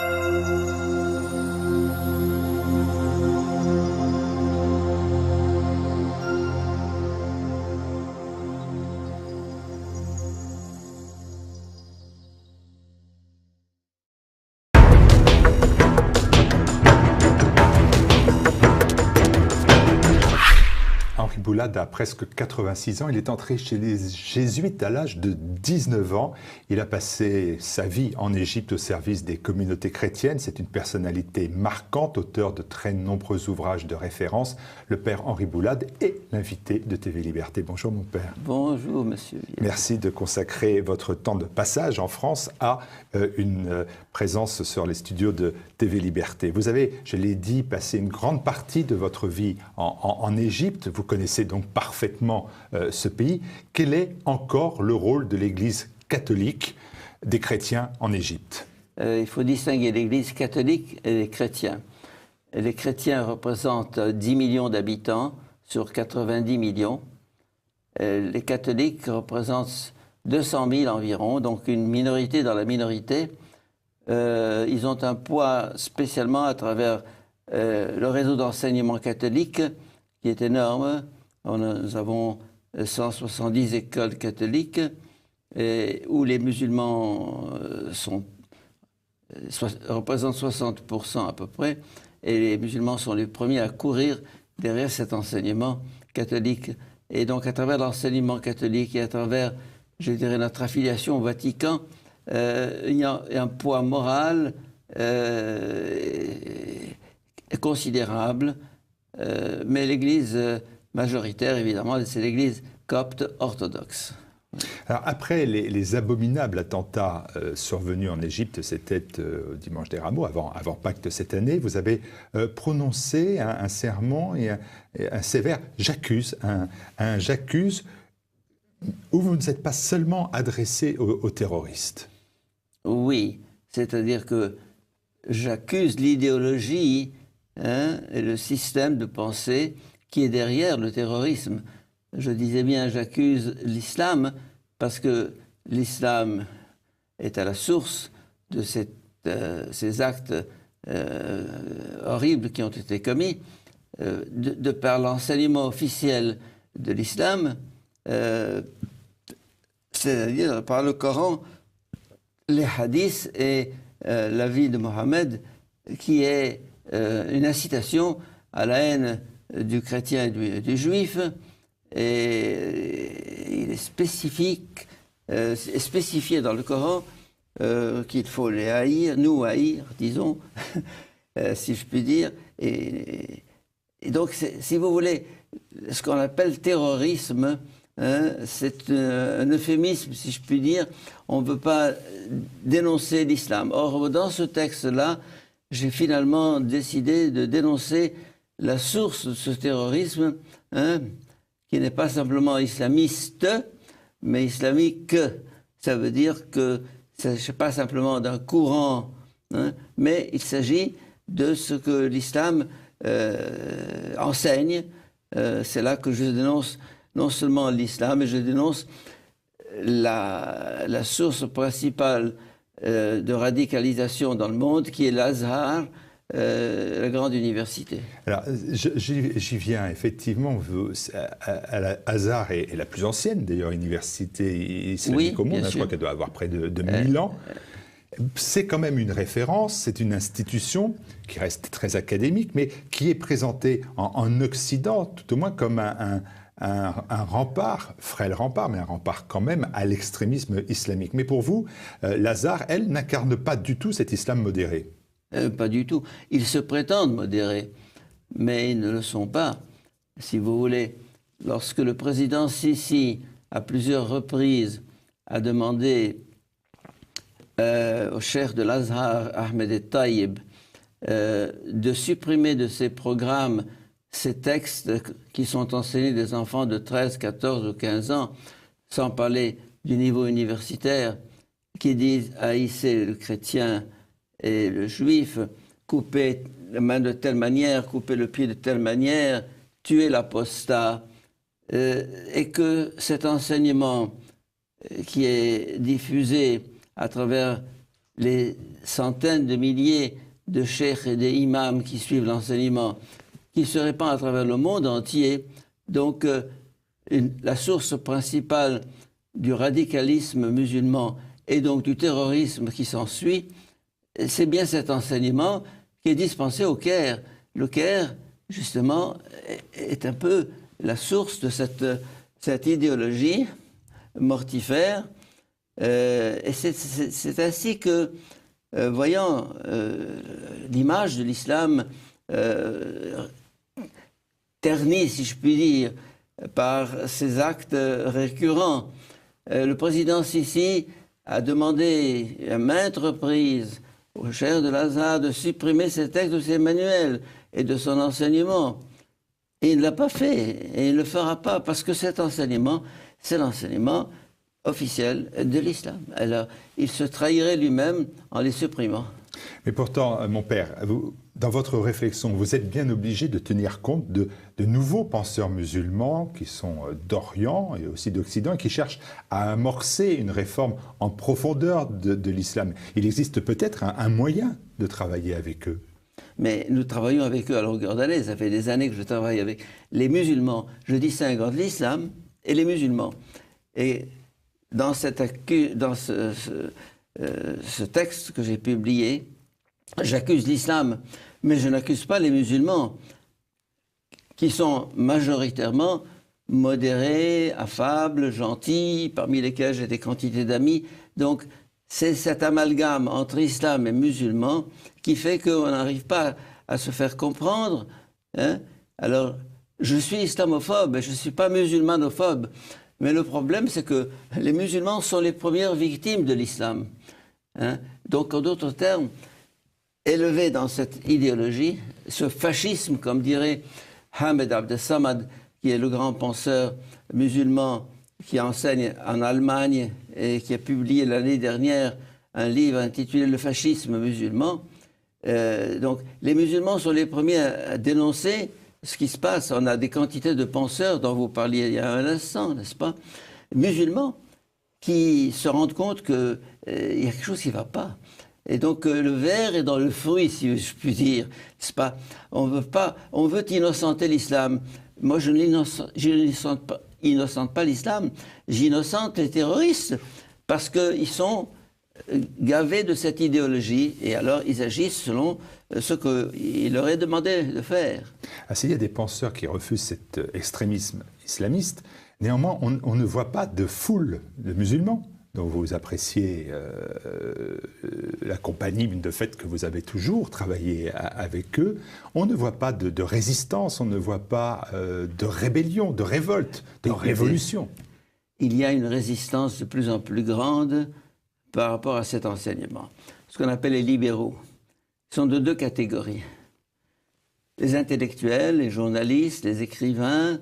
Henri Boulade a presque 86 ans. Il est entré chez les Jésuites à l'âge de 19 ans. Il a passé sa vie en Égypte au service des communautés chrétiennes. C'est une personnalité marquante, auteur de très nombreux ouvrages de référence. Le père Henri Boulade est l'invité de TV Liberté. Bonjour mon père. Bonjour monsieur. Merci de consacrer votre temps de passage en France à une présence sur les studios de TV Liberté. Vous avez, je l'ai dit, passé une grande partie de votre vie en Égypte. Vous connaissez donc parfaitement ce pays. Quel est encore le rôle de l'Église catholique des chrétiens en Égypte? Il faut distinguer l'Église catholique et les chrétiens. Les chrétiens représentent 10 millions d'habitants sur 90 millions. Les catholiques représentent 200 000 environ, donc une minorité dans la minorité. Ils ont un poids spécialement à travers le réseau d'enseignement catholique qui est énorme. Nous avons 170 écoles catholiques où les musulmans représentent 60% à peu près, et les musulmans sont les premiers à courir derrière cet enseignement catholique. Et donc à travers l'enseignement catholique et à travers, je dirais, notre affiliation au Vatican, il y a un poids moral considérable, mais l'Église majoritaire, évidemment, c'est l'Église copte orthodoxe. Alors après les abominables attentats survenus en Égypte, c'était au dimanche des Rameaux, avant Pâques de cette année, vous avez prononcé un sermon et un sévère j'accuse, un j'accuse, où vous ne vous êtes pas seulement adressé aux terroristes. Oui, c'est-à-dire que j'accuse l'idéologie et le système de pensée qui est derrière le terrorisme. Je disais bien j'accuse l'islam parce que l'islam est à la source de ces actes horribles qui ont été commis. De par l'enseignement officiel de l'islam, c'est-à-dire par le Coran, les hadiths et la vie de Mohammed, qui est une incitation à la haine du chrétien et du juif, et il est spécifié dans le Coran qu'il faut les haïr, nous haïr, disons, si je puis dire. Et donc, si vous voulez, ce qu'on appelle terrorisme, c'est un euphémisme, si je puis dire. On ne veut pas dénoncer l'islam. Or, dans ce texte-là, j'ai finalement décidé de dénoncer la source de ce terrorisme, qui n'est pas simplement islamiste, mais islamique. Ça veut dire que ce n'est pas simplement d'un courant, mais il s'agit de ce que l'islam enseigne. C'est là que je dénonce non seulement l'islam, mais je dénonce la source principale de radicalisation dans le monde, qui est l'Azhar, la grande université. Alors, j'y viens, effectivement. L'Azhar est la plus ancienne, d'ailleurs, université islamique au monde. Je crois qu'elle doit avoir près de 1000 ans. C'est quand même une référence, c'est une institution qui reste très académique, mais qui est présentée en Occident, tout au moins comme un rempart, frêle rempart, mais un rempart quand même à l'extrémisme islamique. Mais pour vous, l'Azhar, elle, n'incarne pas du tout cet islam modéré. Pas du tout. Ils se prétendent modérés, mais ils ne le sont pas. Si vous voulez, lorsque le président Sisi, à plusieurs reprises, a demandé au cheikh de l'Azhar, Ahmed Taïb, de supprimer de ses programmes ces textes qui sont enseignés des enfants de 13, 14 ou 15 ans, sans parler du niveau universitaire, qui disent haïsser le chrétien et le juif, couper la main de telle manière, couper le pied de telle manière, tuer l'apostat, et que cet enseignement qui est diffusé à travers les centaines de milliers de cheikhs et d'imams qui suivent l'enseignement, qui se répand à travers le monde entier. Donc, la source principale du radicalisme musulman et donc du terrorisme qui s'ensuit, c'est bien cet enseignement qui est dispensé au Caire. Le Caire, justement, est un peu la source de cette idéologie mortifère. Et c'est ainsi que, voyant l'image de l'islam ternie, si je puis dire, par ces actes récurrents, le président Sisi a demandé à maintes reprises au cheikh de l'Azhar de supprimer ces textes de ses manuels et de son enseignement. Et il ne l'a pas fait, et il ne le fera pas, parce que cet enseignement, c'est l'enseignement officiel de l'islam. Alors, il se trahirait lui-même en les supprimant. Mais pourtant, mon père, dans votre réflexion, vous êtes bien obligé de tenir compte de nouveaux penseurs musulmans qui sont d'Orient et aussi d'Occident et qui cherchent à amorcer une réforme en profondeur de l'islam. Il existe peut-être un moyen de travailler avec eux. Mais nous travaillons avec eux à longueur d'année. Ça fait des années que je travaille avec les musulmans. Je distingue entre l'islam et les musulmans. Et dans ce texte que j'ai publié, j'accuse l'islam, mais je n'accuse pas les musulmans, qui sont majoritairement modérés, affables, gentils, parmi lesquels j'ai des quantités d'amis. Donc, c'est cet amalgame entre islam et musulmans qui fait qu'on n'arrive pas à se faire comprendre. Hein? Alors, je suis islamophobe et je ne suis pas musulmanophobe. Mais le problème, c'est que les musulmans sont les premières victimes de l'islam. Hein? Donc, en d'autres termes, élevés dans cette idéologie, ce fascisme, comme dirait Ahmed Abdessamad, qui est le grand penseur musulman qui enseigne en Allemagne et qui a publié l'année dernière un livre intitulé « Le fascisme musulman ». Donc, les musulmans sont les premiers à dénoncer ce qui se passe. On a des quantités de penseurs dont vous parliez il y a un instant, n'est-ce pas, musulmans, qui se rendent compte qu'il y a quelque chose qui ne va pas. Et donc, le ver est dans le fruit, si je puis dire, n'est-ce pas? On veut innocenter l'islam. Moi, je n'innocente pas l'islam, j'innocente les terroristes, parce qu'ils sont gavés de cette idéologie, et alors ils agissent selon ce qu'il leur est demandé de faire. Ah, s'il y a des penseurs qui refusent cet extrémisme islamiste, néanmoins, on ne voit pas de foule de musulmans dont vous appréciez la compagnie, de fait que vous avez toujours travaillé avec eux. On ne voit pas de résistance, on ne voit pas de rébellion, de révolte, de révolution. Il y a une résistance de plus en plus grande par rapport à cet enseignement. Ce qu'on appelle les libéraux sont de deux catégories. Les intellectuels, les journalistes, les écrivains,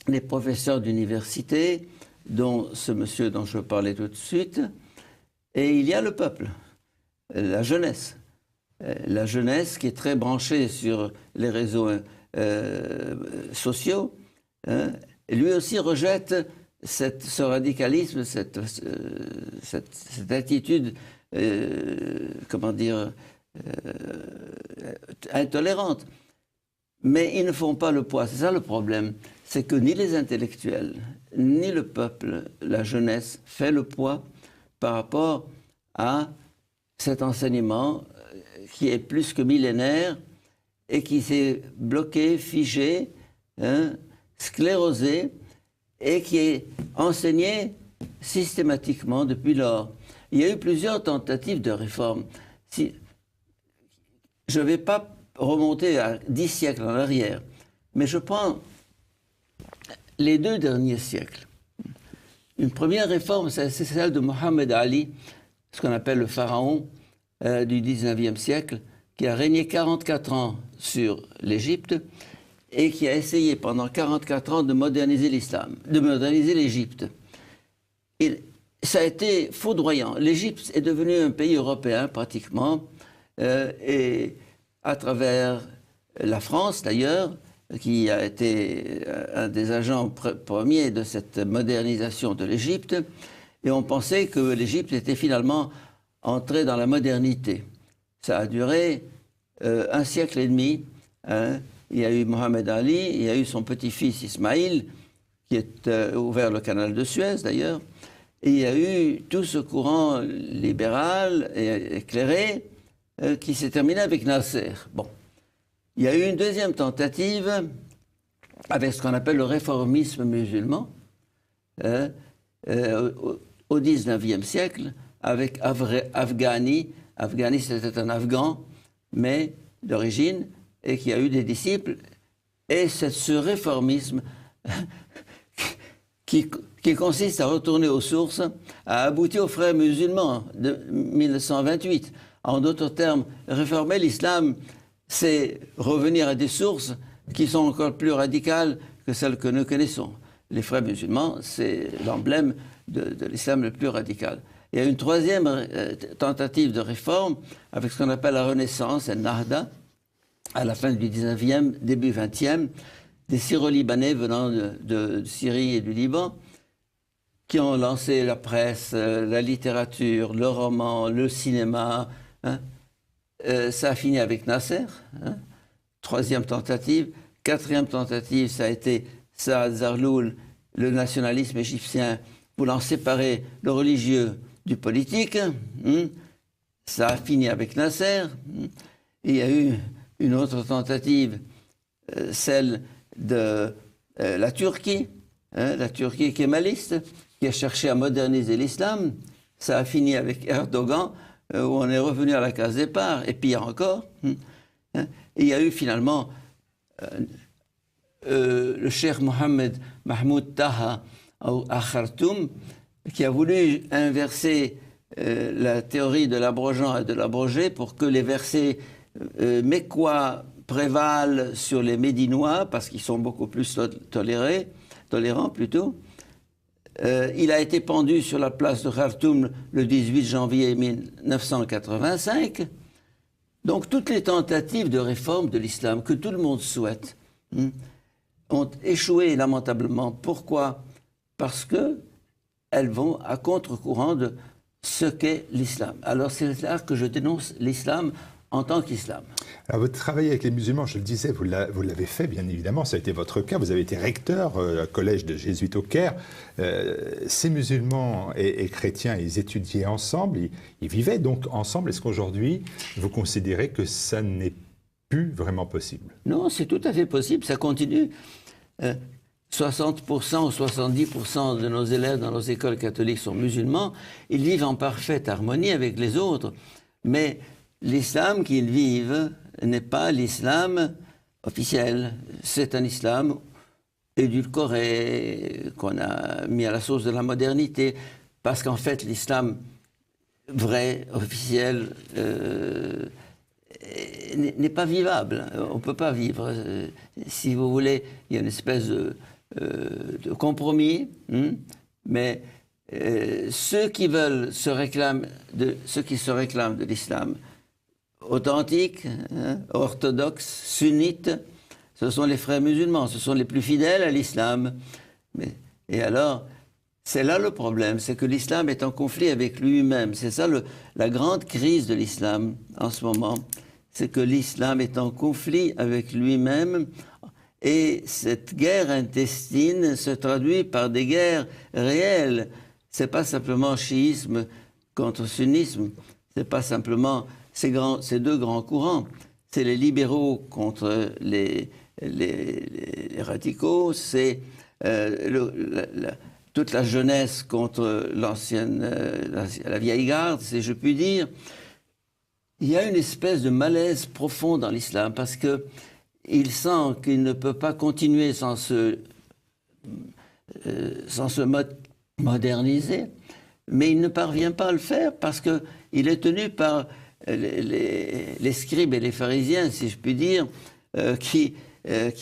les professeurs d'université, dont ce monsieur dont je parlais tout de suite, et il y a le peuple, la jeunesse. La jeunesse qui est très branchée sur les réseaux sociaux, hein, lui aussi rejette ce radicalisme, cette attitude, comment dire, intolérante. Mais ils ne font pas le poids. C'est ça le problème. C'est que ni les intellectuels, ni le peuple, la jeunesse, fait le poids par rapport à cet enseignement qui est plus que millénaire et qui s'est bloqué, figé, hein, sclérosé, et qui est enseigné systématiquement depuis lors. Il y a eu plusieurs tentatives de réforme. Je ne vais pas remonter à 10 siècles en arrière, mais je prends les 2 derniers siècles. Une première réforme, c'est celle de Mohammed Ali, ce qu'on appelle le pharaon du 19e siècle, qui a régné 44 ans sur l'Égypte et qui a essayé pendant 44 ans de moderniser l'islam, de moderniser l'Égypte. Ça a été foudroyant. L'Égypte est devenue un pays européen pratiquement, et à travers la France d'ailleurs, qui a été un des agents premiers de cette modernisation de l'Égypte, et on pensait que l'Égypte était finalement entrer dans la modernité. Ça a duré 1 siècle et demi. Hein. Il y a eu Mohamed Ali, il y a eu son petit-fils Ismaïl, qui a ouvert le canal de Suez d'ailleurs, et il y a eu tout ce courant libéral et éclairé qui s'est terminé avec Nasser. Bon. Il y a eu une deuxième tentative avec ce qu'on appelle le réformisme musulman au XIXe siècle, avec Afghani. Afghani, c'était un Afghan, mais d'origine, et qui a eu des disciples. Et c'est ce réformisme qui consiste à retourner aux sources, a abouti aux frères musulmans de 1928. En d'autres termes, réformer l'islam, c'est revenir à des sources qui sont encore plus radicales que celles que nous connaissons. Les frères musulmans, c'est l'emblème de l'islam le plus radical. Il y a une troisième tentative de réforme avec ce qu'on appelle la Renaissance, el Nahda, à la fin du 19e, début 20e, des Syro-Libanais venant de Syrie et du Liban, qui ont lancé la presse, la littérature, le roman, le cinéma. Hein. Ça a fini avec Nasser, hein. Troisième tentative. Quatrième tentative, ça a été Saad Zarloul, le nationalisme égyptien, voulant séparer le religieux du politique. Hein. Ça a fini avec Nasser. Hein. Il y a eu une autre tentative, celle de la Turquie, hein, la Turquie kémaliste, qui a cherché à moderniser l'islam. Ça a fini avec Erdogan, où on est revenu à la case départ, et pire encore. Hein. Et il y a eu finalement le cheikh Mohammed Mahmoud Taha à Khartoum, qui a voulu inverser la théorie de l'abrogeant et de l'abrogé pour que les versets mécois prévalent sur les médinois, parce qu'ils sont beaucoup plus tolérants plutôt. Il a été pendu sur la place de Khartoum le 18 janvier 1985. Donc toutes les tentatives de réforme de l'islam que tout le monde souhaite ont échoué lamentablement. Pourquoi? Parce qu'elles vont à contre-courant de ce qu'est l'islam. Alors c'est là que je dénonce l'islam en tant qu'islam. Alors, vous travaillez avec les musulmans, je le disais, vous l'avez fait, bien évidemment, ça a été votre cas. Vous avez été recteur au collège de jésuites au Caire. Ces musulmans et chrétiens, ils étudiaient ensemble, ils vivaient donc ensemble. Est-ce qu'aujourd'hui, vous considérez que ça n'est plus vraiment possible? Non, c'est tout à fait possible, ça continue. 60% ou 70% de nos élèves dans nos écoles catholiques sont musulmans. Ils vivent en parfaite harmonie avec les autres. Mais l'islam qu'ils vivent n'est pas l'islam officiel. C'est un islam édulcoré, qu'on a mis à la sauce de la modernité. Parce qu'en fait, l'islam vrai, officiel, n'est pas vivable. On ne peut pas vivre. Si vous voulez, il y a une espèce de compromis, mais ceux qui se réclament de l'islam authentique, orthodoxe, sunnite, ce sont les frères musulmans, ce sont les plus fidèles à l'islam. Et alors, c'est là le problème, c'est que l'islam est en conflit avec lui-même. C'est ça la grande crise de l'islam en ce moment, c'est que l'islam est en conflit avec lui-même. Et cette guerre intestine se traduit par des guerres réelles. Ce n'est pas simplement chiisme contre sunnisme, ce n'est pas simplement ces deux grands courants. C'est les libéraux contre les radicaux, c'est toute la jeunesse contre la vieille garde, si je puis dire. Il y a une espèce de malaise profond dans l'islam parce que il sent qu'il ne peut pas continuer sans se moderniser, mais il ne parvient pas à le faire parce qu'il est tenu par les scribes et les pharisiens, si je puis dire, qui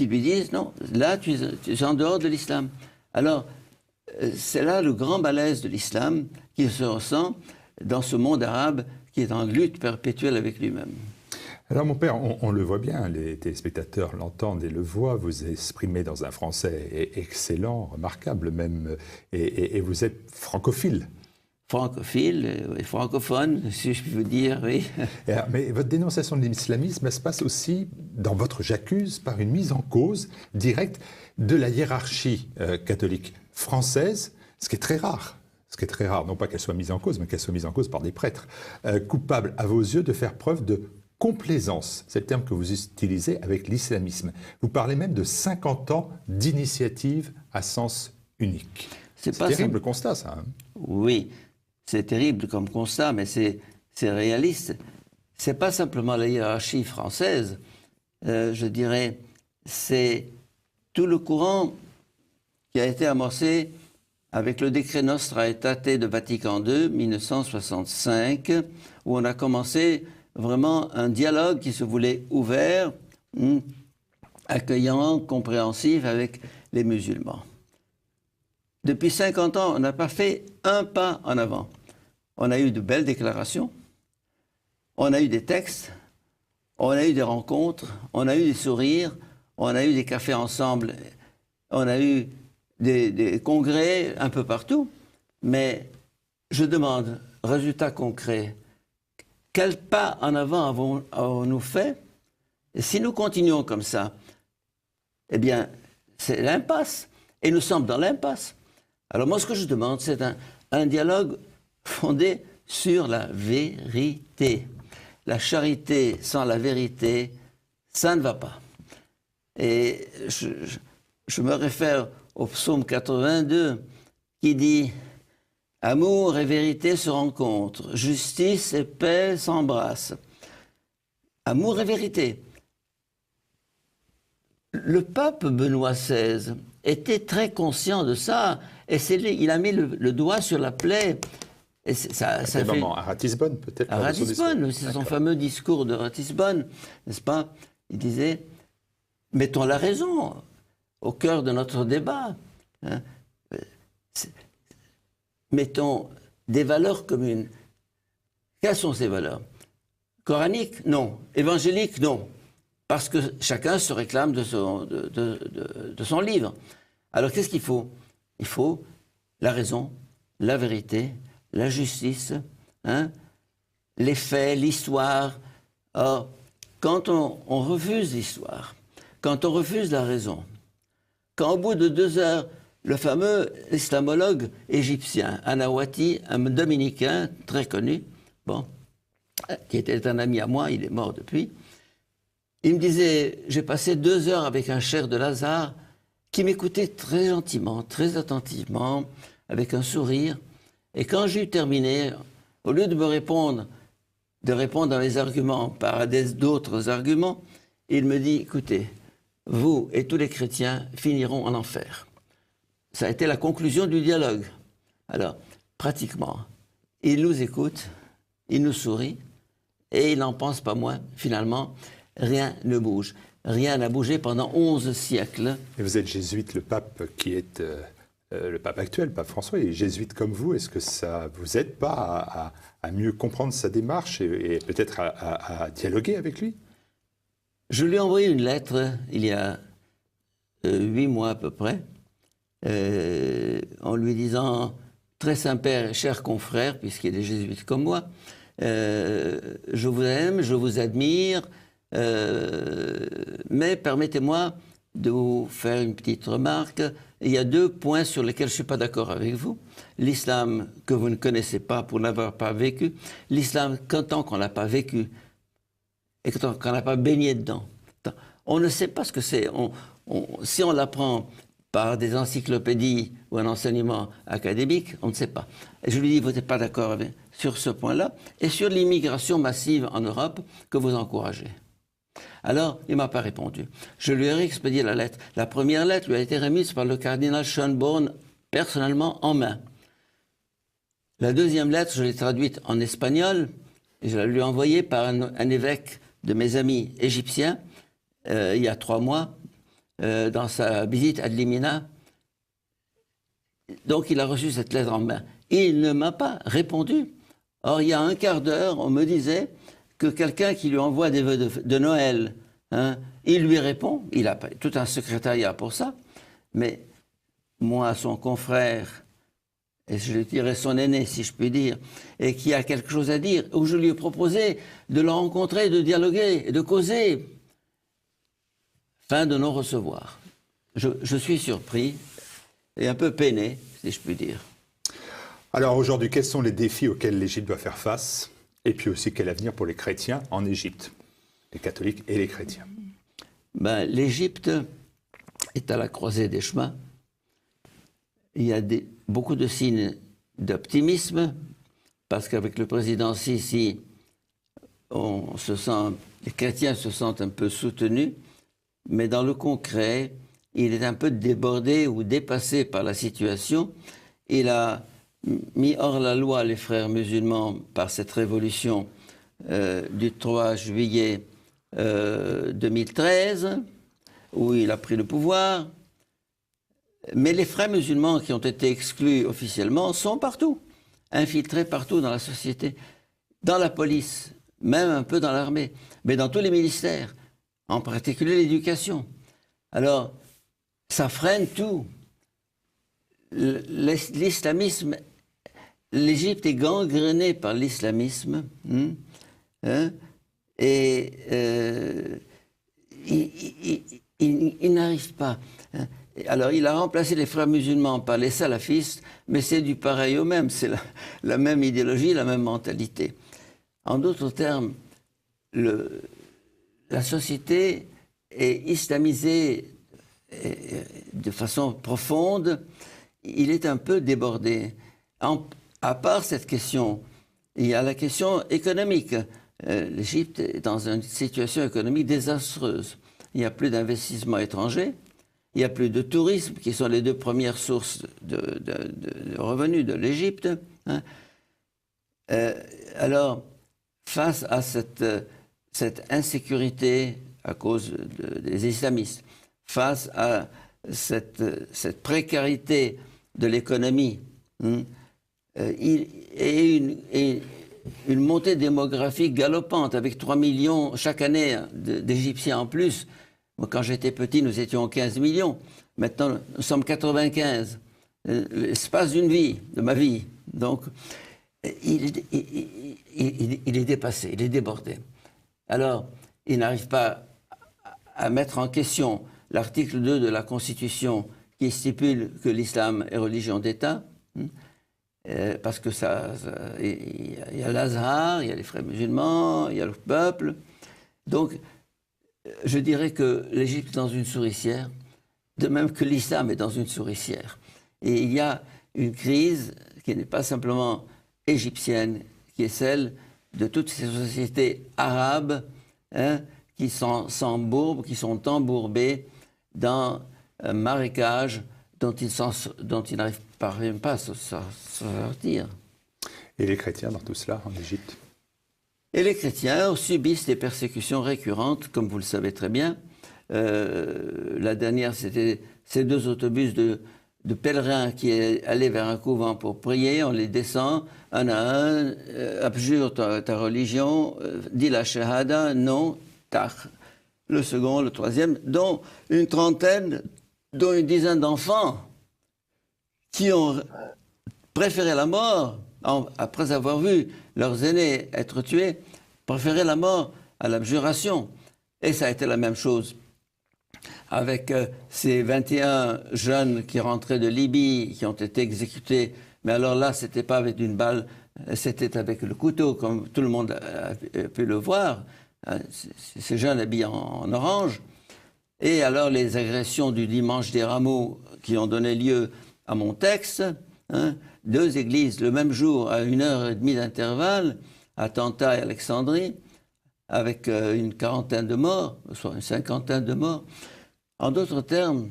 lui disent « Non, là, tu es en dehors de l'islam ». Alors, c'est là le grand malaise de l'islam qui se ressent dans ce monde arabe qui est en lutte perpétuelle avec lui-même. Alors mon père, on le voit bien, les téléspectateurs l'entendent et le voient, vous exprimez dans un français excellent, remarquable même, et vous êtes francophile. francophile et francophone, si je puis vous dire, oui. Mais votre dénonciation de l'islamisme, elle se passe aussi, dans votre j'accuse, par une mise en cause directe de la hiérarchie catholique française, ce qui est très rare. Ce qui est très rare, non pas qu'elle soit mise en cause, mais qu'elle soit mise en cause par des prêtres, coupables à vos yeux de faire preuve de complaisance, c'est le terme que vous utilisez, avec l'islamisme. Vous parlez même de 50 ans d'initiative à sens unique. C'est terrible constat, ça. Hein. Oui, c'est terrible comme constat, mais c'est réaliste. C'est pas simplement la hiérarchie française, je dirais, c'est tout le courant qui a été amorcé avec le décret Nostra Aetate de Vatican II, 1965, où on a commencé vraiment un dialogue qui se voulait ouvert, accueillant, compréhensif avec les musulmans. Depuis 50 ans, on n'a pas fait un pas en avant. On a eu de belles déclarations, on a eu des textes, on a eu des rencontres, on a eu des sourires, on a eu des cafés ensemble, on a eu des congrès un peu partout. Mais je demande, résultat concret, quel pas en avant avons-nous fait? Et si nous continuons comme ça, eh bien, c'est l'impasse. Et nous sommes dans l'impasse. Alors moi, ce que je demande, c'est un dialogue fondé sur la vérité. La charité sans la vérité, ça ne va pas. Et je me réfère au psaume 82 qui dit « Amour et vérité se rencontrent, justice et paix s'embrassent. » Amour et vérité. Le pape Benoît XVI était très conscient de ça, et il a mis le doigt sur la plaie. Et ça fait... À Ratisbonne, peut-être. À Ratisbonne, c'est son fameux discours de Ratisbonne, n'est-ce pas? Il disait, mettons la raison au cœur de notre débat. Hein. Mettons des valeurs communes. Quelles sont ces valeurs? Coraniques? Non. Évangéliques? Non. Parce que chacun se réclame de son livre. Alors qu'est-ce qu'il faut? Il faut la raison, la vérité, la justice, hein, les faits, l'histoire. Or, quand on refuse l'histoire, quand on refuse la raison, quand au bout de 2 heures, le fameux islamologue égyptien, Anawati, un dominicain très connu, bon, qui était un ami à moi, il est mort depuis, il me disait, j'ai passé 2 heures avec un cher de Lazare qui m'écoutait très gentiment, très attentivement, avec un sourire. Et quand j'ai eu terminé, au lieu de répondre dans les arguments par d'autres arguments, il me dit, écoutez, vous et tous les chrétiens finiront en enfer. Ça a été la conclusion du dialogue. Alors, pratiquement, il nous écoute, il nous sourit, et il n'en pense pas moins, finalement, rien ne bouge. Rien n'a bougé pendant 11 siècles. Et vous êtes jésuite, le pape qui est le pape actuel, le pape François, est jésuite comme vous. Est-ce que ça vous aide pas à mieux comprendre sa démarche et peut-être à dialoguer avec lui? Je lui ai envoyé une lettre il y a 8 mois à peu près, en lui disant « Très Saint-Père, cher confrère, puisqu'il est jésuite comme moi, je vous aime, je vous admire, mais permettez-moi de vous faire une petite remarque. Il y a 2 points sur lesquels je ne suis pas d'accord avec vous. L'islam que vous ne connaissez pas pour n'avoir pas vécu, l'islam tant qu'on ne l'a pas vécu et qu'on n'a pas baigné dedans. On ne sait pas ce que c'est. Si on l'apprend par des encyclopédies ou un enseignement académique, on ne sait pas. Et je lui dis, vous n'êtes pas d'accord sur ce point-là et sur l'immigration massive en Europe que vous encouragez. Alors, il ne m'a pas répondu. Je lui ai réexpédié la lettre. La première lettre lui a été remise par le cardinal Schönborn personnellement en main. La deuxième lettre, je l'ai traduite en espagnol et je la lui ai envoyée par un évêque de mes amis égyptiens il y a 3 mois dans sa visite à Limina. Donc, il a reçu cette lettre en main. Il ne m'a pas répondu. Or, il y a un quart d'heure, on me disait que quelqu'un qui lui envoie des vœux de Noël, hein, il lui répond, il a tout un secrétariat pour ça, mais moi, son confrère, et je dirais son aîné, si je puis dire, et qui a quelque chose à dire, où je lui ai proposé de le rencontrer, de dialoguer, de causer. Fin de non-recevoir. Je suis surpris et un peu peiné, si je puis dire. Alors aujourd'hui, quels sont les défis auxquels l'Égypte doit faire face? Et puis aussi, quel avenir pour les chrétiens en Égypte, les catholiques et les chrétiens? L'Égypte est à la croisée des chemins. Il y a beaucoup de signes d'optimisme, parce qu'avec le président Sisi, les chrétiens se sentent un peu soutenus, mais dans le concret, il est un peu débordé ou dépassé par la situation. Il a mis hors la loi les frères musulmans par cette révolution du 3 juillet 2013, où il a pris le pouvoir. Mais les frères musulmans qui ont été exclus officiellement sont partout, infiltrés partout dans la société, dans la police, même un peu dans l'armée, mais dans tous les ministères, en particulier l'éducation. Alors, ça freine tout. L'islamisme, l'Égypte est gangrénée par l'islamisme, et il n'arrive pas. Alors, il a remplacé les frères musulmans par les salafistes, mais c'est du pareil au même, c'est la même idéologie, la même mentalité. En d'autres termes, la société est islamisée de façon profonde, il est un peu débordé. À part cette question, il y a la question économique. L'Égypte est dans une situation économique désastreuse. Il n'y a plus d'investissement étranger. Il n'y a plus de tourisme, qui sont les deux premières sources de revenus de l'Égypte. Alors, face à cette insécurité à cause des islamistes, face à cette précarité de l'économie, et une montée démographique galopante, avec 3 millions chaque année d'Égyptiens en plus. Moi, quand j'étais petit, nous étions 15 millions. Maintenant, nous sommes 95. L'espace d'une vie, de ma vie. Donc, il est dépassé, il est débordé. Alors, il n'arrive pas à mettre en question l'article 2 de la Constitution qui stipule que l'islam est religion d'État, parce que il y a l'Azhar, il y a les frères musulmans, il y a le peuple. Donc, je dirais que l'Égypte est dans une souricière, de même que l'islam est dans une souricière. Et il y a une crise qui n'est pas simplement égyptienne, qui est celle de toutes ces sociétés arabes qui s'embourbent, qui sont embourbées dans un marécage dont ils n'arrivent pas à se sortir. Et les chrétiens dans tout cela en Égypte? Et les chrétiens subissent des persécutions récurrentes, comme vous le savez très bien. La dernière, c'était ces 2 autobus de pèlerins qui allaient vers un couvent pour prier. On les descend, un à un, abjure ta religion, dis la shahada, non, tach. Le second, le troisième, dont une dizaine d'enfants qui ont préféré la mort, après avoir vu leurs aînés être tués, préféraient la mort à l'abjuration. Et ça a été la même chose avec ces 21 jeunes qui rentraient de Libye, qui ont été exécutés. Mais alors là, c'était pas avec une balle, c'était avec le couteau, comme tout le monde a pu le voir. Ces jeunes habillés en orange. Et alors les agressions du dimanche des Rameaux qui ont donné lieu à mon texte, 2 églises le même jour à 1h30 d'intervalle, à Tanta et Alexandrie, avec une quarantaine de morts, soit une cinquantaine de morts. En d'autres termes,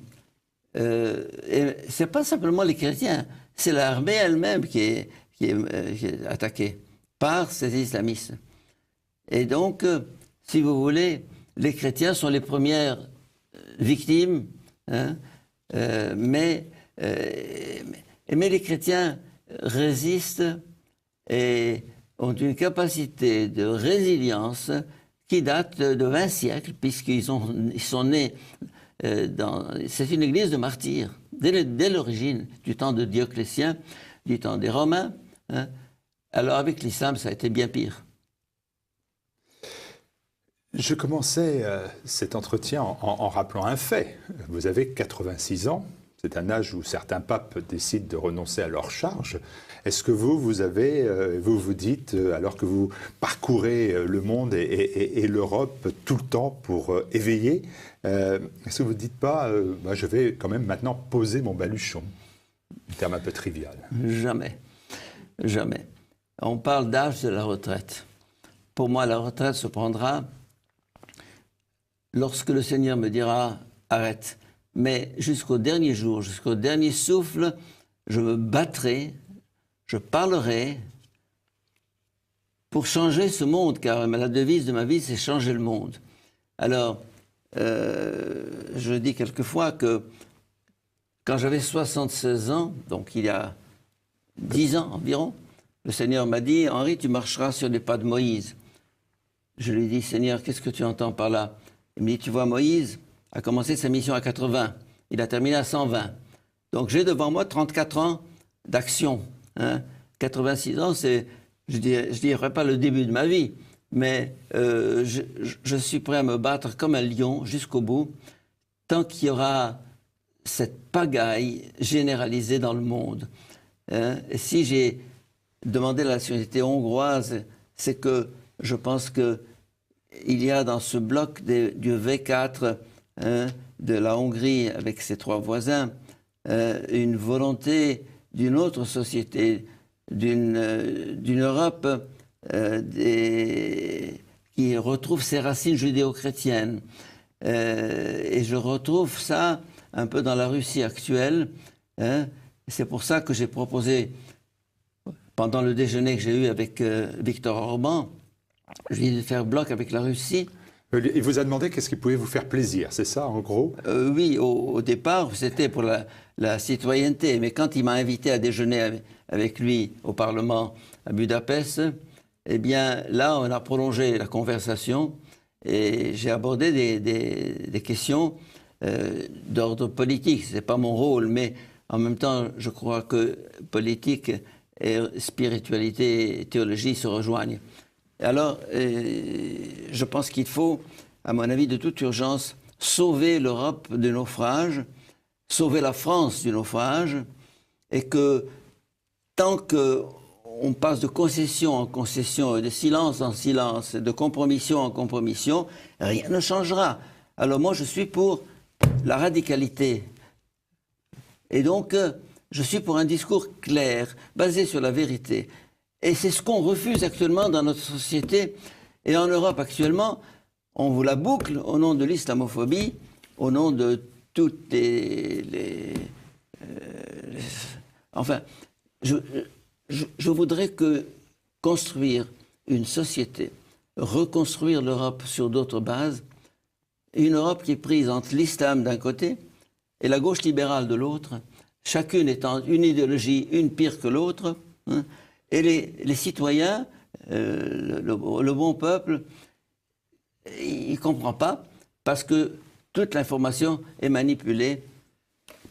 c'est pas simplement les chrétiens, c'est l'armée elle-même qui est attaquée par ces islamistes. Et donc, si vous voulez, les chrétiens sont les premières victimes, mais les chrétiens résistent et ont une capacité de résilience qui date de 20 siècles, puisqu'ils sont nés c'est une église de martyrs. Dès l'origine, du temps de Dioclétien, du temps des Romains. Hein. Alors avec l'islam, ça a été bien pire. Je commençais cet entretien en rappelant un fait. Vous avez 86 ans. C'est un âge où certains papes décident de renoncer à leur charge. Est-ce que vous vous dites, alors que vous parcourez le monde et l'Europe tout le temps pour éveiller, est-ce que vous ne dites pas, je vais quand même maintenant poser mon baluchon? Un terme un peu trivial. Jamais. Jamais. On parle d'âge de la retraite. Pour moi, la retraite se prendra lorsque le Seigneur me dira « arrête ». Mais jusqu'au dernier jour, jusqu'au dernier souffle, je me battrai, je parlerai pour changer ce monde, car la devise de ma vie, c'est changer le monde. Alors, je dis quelquefois que quand j'avais 76 ans, donc il y a 10 ans environ, le Seigneur m'a dit « Henri, tu marcheras sur les pas de Moïse ». Je lui ai dit « Seigneur, qu'est-ce que tu entends par là ?» Il me dit « Tu vois, Moïse a commencé sa mission à 80. Il a terminé à 120. Donc j'ai devant moi 34 ans d'action. Hein. 86 ans, c'est, je dirais pas le début de ma vie, mais je suis prêt à me battre comme un lion jusqu'au bout, tant qu'il y aura cette pagaille généralisée dans le monde. Hein. Et si j'ai demandé la nationalité hongroise, c'est que je pense qu'il y a dans ce bloc du V4, hein, de la Hongrie avec ses 3 voisins, une volonté d'une autre société, d'une Europe qui retrouve ses racines judéo-chrétiennes. Et je retrouve ça un peu dans la Russie actuelle. Hein. C'est pour ça que j'ai proposé, pendant le déjeuner que j'ai eu avec Viktor Orban, je lui ai dit de faire bloc avec la Russie. Il vous a demandé qu'est-ce qui pouvait vous faire plaisir, c'est ça en gros? Oui, au départ, c'était pour la citoyenneté. Mais quand il m'a invité à déjeuner avec lui au Parlement à Budapest, eh bien là, on a prolongé la conversation et j'ai abordé des questions d'ordre politique. Ce n'est pas mon rôle, mais en même temps, je crois que politique et spiritualité et théologie se rejoignent. Alors, je pense qu'il faut, à mon avis, de toute urgence, sauver l'Europe du naufrage, sauver la France du naufrage, et que tant qu'on passe de concession en concession, de silence en silence, de compromission en compromission, rien ne changera. Alors moi, je suis pour la radicalité. Et donc, je suis pour un discours clair, basé sur la vérité. Et c'est ce qu'on refuse actuellement dans notre société. Et en Europe actuellement, on vous la boucle au nom de l'islamophobie, au nom de toutes enfin, je voudrais construire une société, reconstruire l'Europe sur d'autres bases, une Europe qui est prise entre l'islam d'un côté et la gauche libérale de l'autre, chacune étant une idéologie, une pire que l'autre, hein. Et les citoyens, le bon peuple, il ne comprend pas parce que toute l'information est manipulée.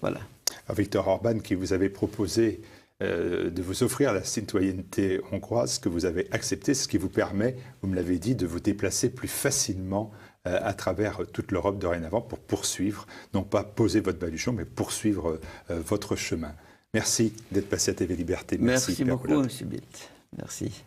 Voilà. Alors, Viktor Orban, qui vous avait proposé de vous offrir la citoyenneté hongroise, que vous avez accepté, ce qui vous permet, vous me l'avez dit, de vous déplacer plus facilement à travers toute l'Europe dorénavant pour poursuivre, non pas poser votre baluchon, mais poursuivre votre chemin. Merci d'être passé à TV Liberté. Merci beaucoup, M. Bilt. Merci.